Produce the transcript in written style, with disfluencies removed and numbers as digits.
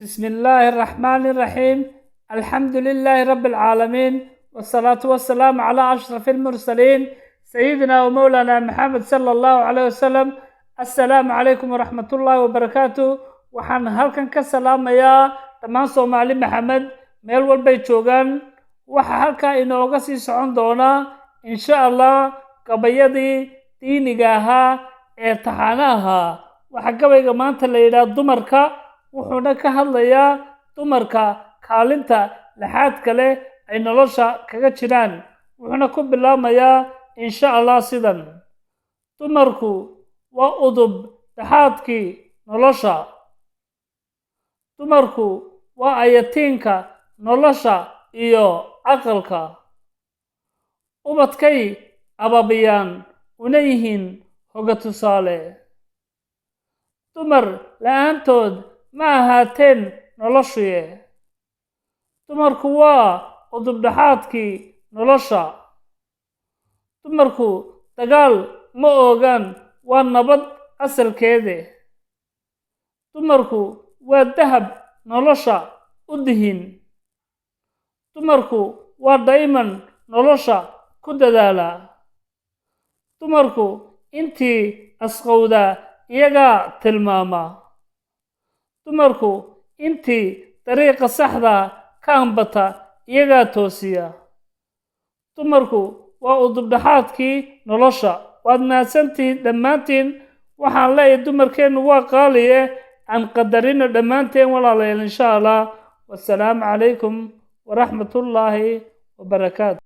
بسم الله الرحمن الرحيم. الحمد لله رب العالمين، والصلاة والسلام على أشرف المرسلين سيدنا ومولانا محمد صلى الله عليه وسلم. السلام عليكم ورحمة الله وبركاته. وحن هلكن كسلام يا تمان صومالي محمد ميل والبيت شوغان وحا هلكا إنو غسي سعون دونا إن شاء الله قبيدي دينيغاها ارتحاناها وحا قبيغا مانتا ليلة دمركا wuxuuna ka hadlayaa dumarka kaalinta laxaadka leh ay nolosha kaga jiraan. wuxuuna ku bilaamayaa insha allah sidan: dumarku waa udub dhaxaadkii nolosha. dumarku waa ayatiinka nolosha iyo aqalka. ubadkay ababiyaan una yihiin hoga tusaale. dumar la-aantood ma ahaateen noloshuye. dumarku waa udub dhaxaadkii nolosha. dumarku dagaal ma oogaan, waa nabad asalkeede. dumarku waa dahab nolosha u dihin. dumarku waa dayman nolosha ku dadaala. dumarku intii asqowda iyagaa tilmaama. dumarku intii dariiqa saxda ka ambata iyagaa toosiya. dumarku waa udub dhaxaadkii nolosha. waad mahadsantihiin dhammaantiin. waxaan leeyahay dumarkeennu waa qaaliye, aan qadarino dhammaanteen walaalayaal insha allah. wassalaamu calaykum waraxmatullaahi wabarakaatu.